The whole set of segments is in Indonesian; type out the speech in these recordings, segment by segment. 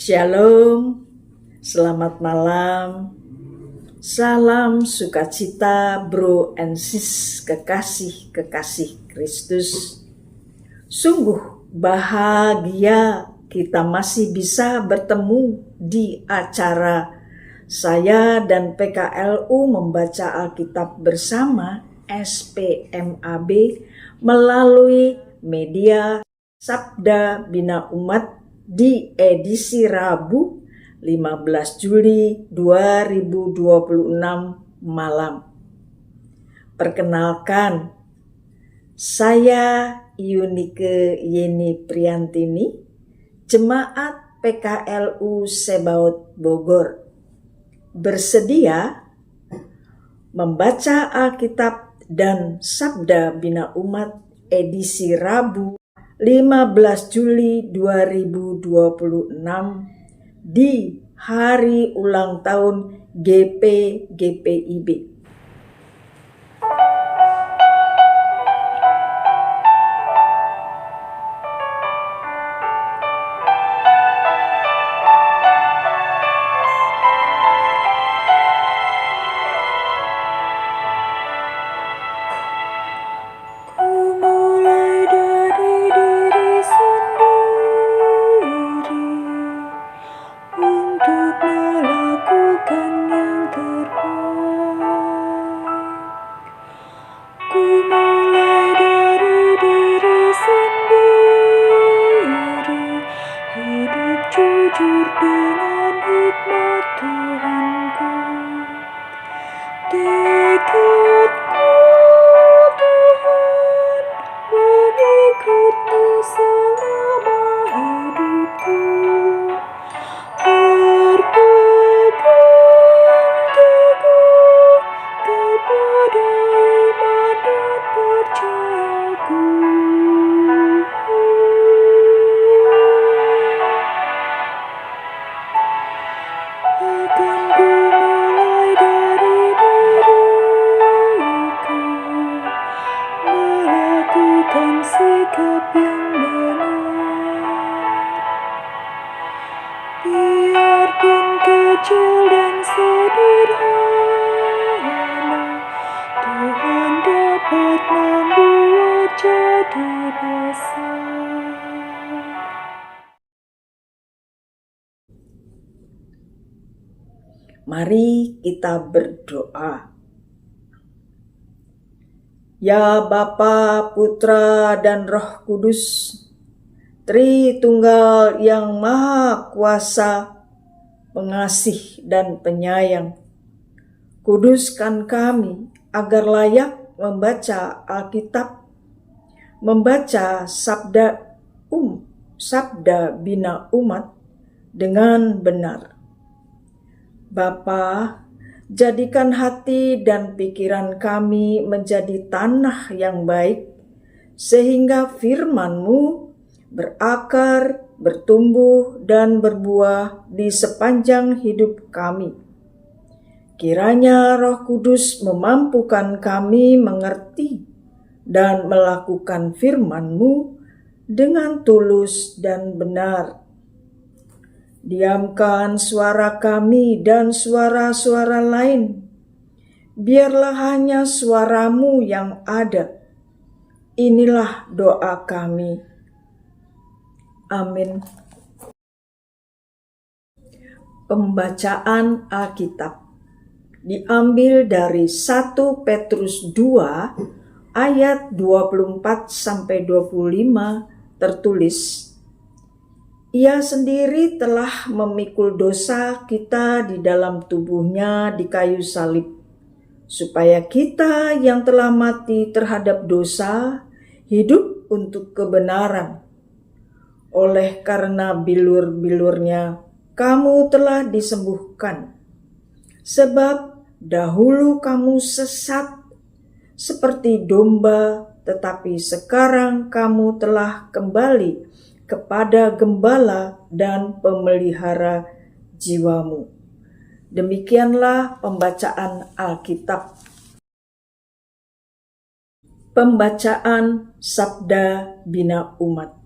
Shalom, selamat malam, salam sukacita bro and sis kekasih-kekasih Kristus. Sungguh bahagia kita masih bisa bertemu di acara saya dan PKLU membaca Alkitab bersama SPMAB melalui media Sabda Bina Umat di edisi Rabu 15 Juli 2026 malam. Perkenalkan, saya Yunike Yeni Priantini, Jemaat PKLU Sebaot Bogor, bersedia membaca Alkitab dan Sabda Bina Umat edisi Rabu 15 Juli 2026 di hari ulang tahun GPIB. Mari kita berdoa. Ya Bapa, Putra, dan Roh Kudus, Tritunggal yang Maha Kuasa, Pengasih dan Penyayang, kuduskan kami agar layak membaca Alkitab, membaca Sabda Bina Umat dengan benar. Bapa, jadikan hati dan pikiran kami menjadi tanah yang baik, sehingga firman-Mu berakar, bertumbuh, dan berbuah di sepanjang hidup kami. Kiranya Roh Kudus memampukan kami mengerti dan melakukan firman-Mu dengan tulus dan benar. Diamkan suara kami dan suara-suara lain. Biarlah hanya suara-Mu yang ada. inilah doa kami. Amin. Pembacaan Alkitab diambil dari 1 Petrus 2 ayat 24-25 tertulis, Ia sendiri telah memikul dosa kita di dalam tubuhnya di kayu salib, supaya kita yang telah mati terhadap dosa hidup untuk kebenaran. Oleh karena bilur-bilurnya kamu telah disembuhkan. Sebab dahulu kamu sesat seperti domba, tetapi sekarang kamu telah kembali kepada gembala dan pemelihara jiwamu. Demikianlah pembacaan Alkitab. Pembacaan Sabda Bina Umat.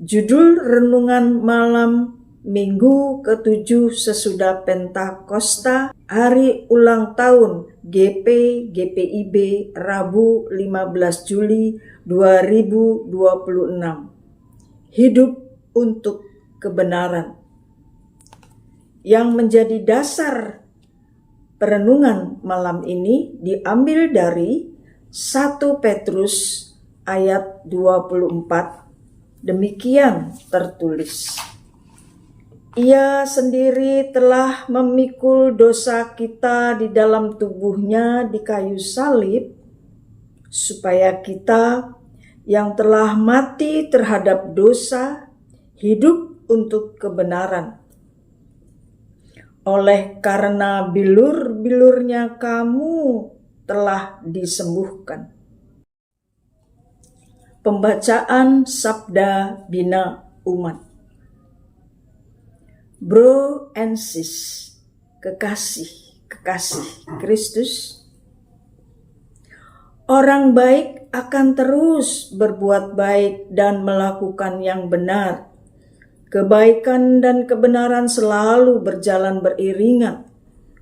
Judul renungan malam Minggu ke-7 sesudah Pentakosta, hari ulang tahun GPIB Rabu 15 Juli 2026. Hidup untuk kebenaran. Yang menjadi dasar perenungan malam ini diambil dari 1 Petrus ayat 24. Demikian tertulis, Ia sendiri telah memikul dosa kita di dalam tubuhnya di kayu salib, supaya kita yang telah mati terhadap dosa hidup untuk kebenaran. Oleh karena bilur-bilurnya kamu telah disembuhkan. Pembacaan Sabda Bina Umat. Bro and sis, kekasih Kristus, orang baik akan terus berbuat baik dan melakukan yang benar. Kebaikan dan kebenaran selalu berjalan beriringan.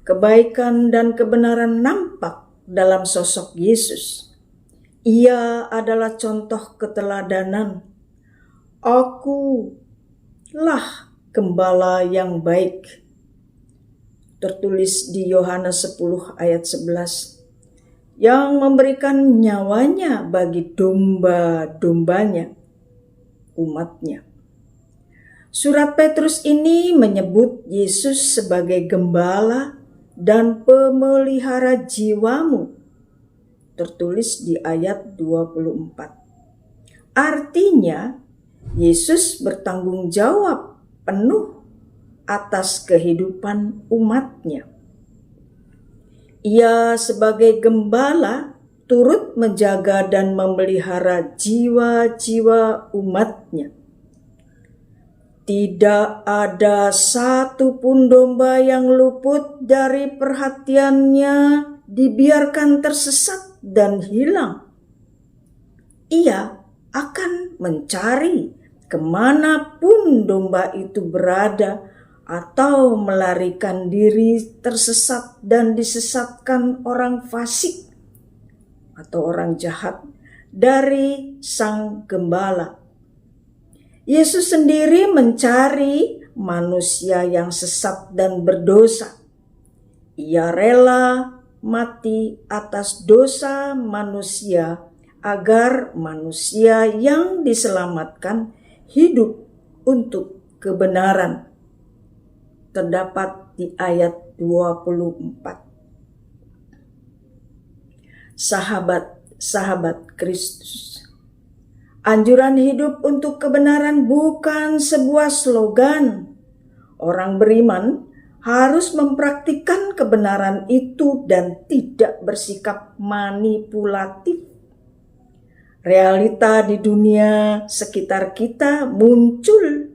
Kebaikan dan kebenaran nampak dalam sosok Yesus. Ia adalah contoh keteladanan. Akulah gembala yang baik. Tertulis di Yohanes 10 ayat 11. Yang memberikan nyawanya bagi domba-dombanya, umatnya. Surat Petrus ini menyebut Yesus sebagai gembala dan pemelihara jiwamu. Tertulis di ayat 24. Artinya, Yesus bertanggung jawab penuh atas kehidupan umatnya. Ia sebagai gembala turut menjaga dan memelihara jiwa-jiwa umatnya. Tidak ada satupun domba yang luput dari perhatiannya dibiarkan tersesat dan hilang. Ia akan mencari kemanapun domba itu berada atau melarikan diri tersesat dan disesatkan orang fasik atau orang jahat dari sang gembala. Yesus sendiri mencari manusia yang sesat dan berdosa. Ia rela mati atas dosa manusia agar manusia yang diselamatkan hidup untuk kebenaran. Terdapat di ayat 24. Sahabat Kristus. Anjuran hidup untuk kebenaran bukan sebuah slogan. Orang beriman harus mempraktikkan kebenaran itu dan tidak bersikap manipulatif. Realita di dunia sekitar kita muncul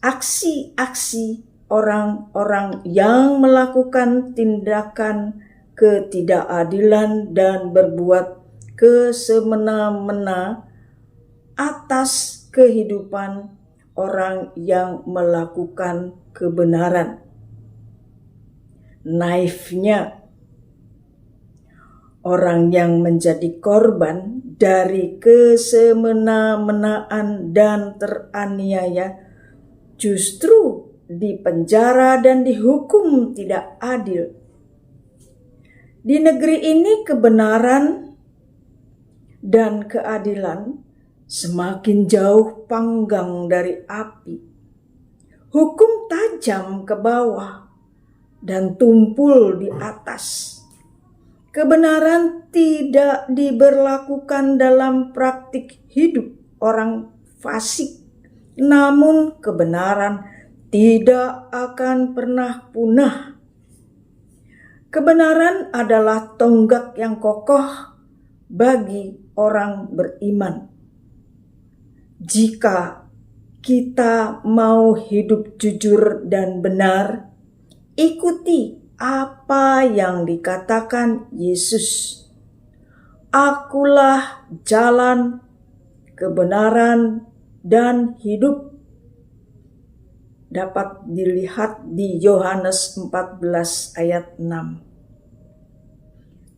aksi-aksi orang-orang yang melakukan tindakan ketidakadilan dan berbuat kesemena-mena atas kehidupan orang yang melakukan kebenaran. Naifnya, Orang yang menjadi korban dari kesemena-menaan dan teraniaya justru dipenjara dan dihukum tidak adil. Di negeri ini kebenaran dan keadilan semakin jauh panggang dari api. Hukum tajam ke bawah dan tumpul di atas. Kebenaran tidak diberlakukan dalam praktik hidup orang fasik, namun kebenaran tidak akan pernah punah. Kebenaran adalah tonggak yang kokoh bagi orang beriman. Jika kita mau hidup jujur dan benar, ikuti apa yang dikatakan Yesus. Akulah jalan, kebenaran, dan hidup. Dapat dilihat di Yohanes 14 ayat 6.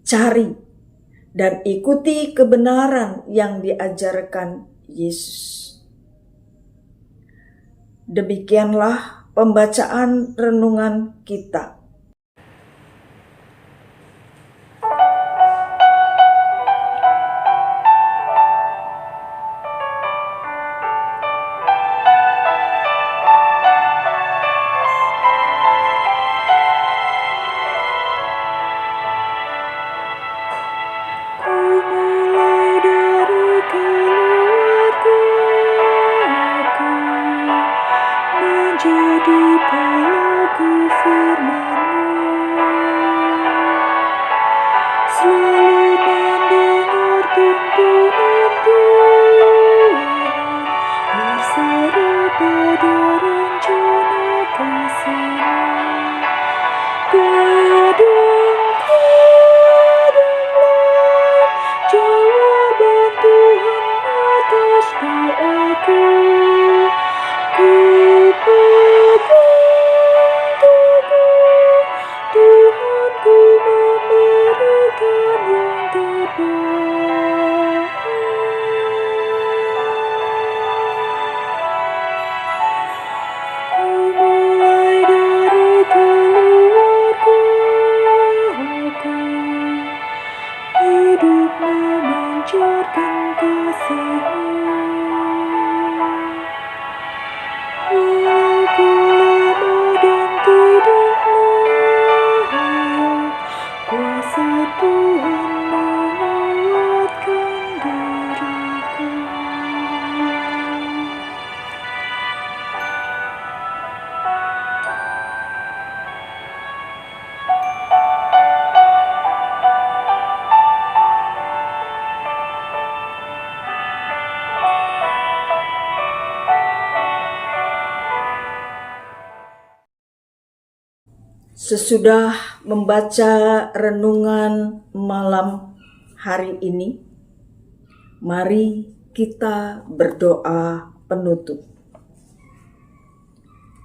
Cari dan ikuti kebenaran yang diajarkan Yesus. Demikianlah pembacaan renungan kita. Sesudah membaca renungan malam hari ini, mari kita berdoa penutup.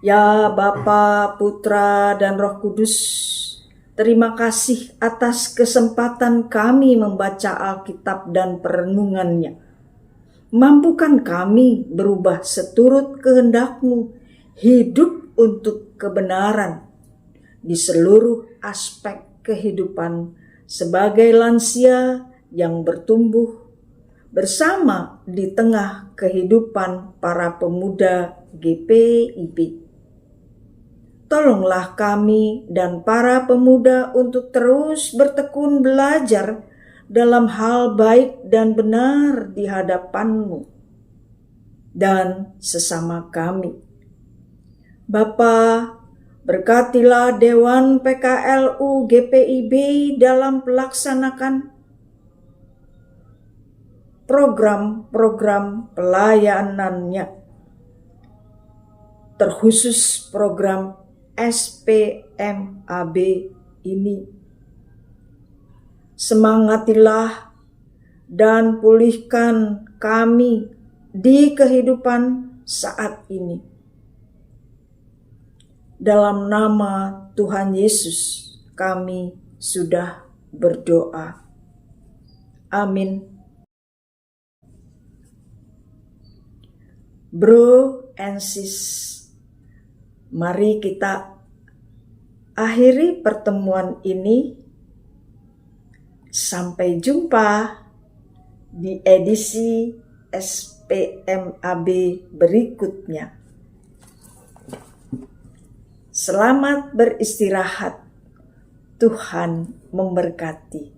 Ya Bapa, Putra, dan Roh Kudus, terima kasih atas kesempatan kami membaca Alkitab dan perenungannya. Mampukan kami berubah seturut kehendak-Mu, hidup untuk kebenaran di seluruh aspek kehidupan sebagai lansia yang bertumbuh bersama di tengah kehidupan para pemuda GPIB. Tolonglah kami dan para pemuda untuk terus bertekun belajar dalam hal baik dan benar di hadapan-Mu dan sesama kami. Bapa, berkatilah Dewan PKLU GPIB dalam pelaksanakan program-program pelayanannya, terkhusus program SPMAB ini. Semangatilah dan pulihkan kami di kehidupan saat ini. Dalam nama Tuhan Yesus kami sudah berdoa. Amin. Bro and sis, mari kita akhiri pertemuan ini. Sampai jumpa di edisi SPMAB berikutnya. Selamat beristirahat. Tuhan memberkati.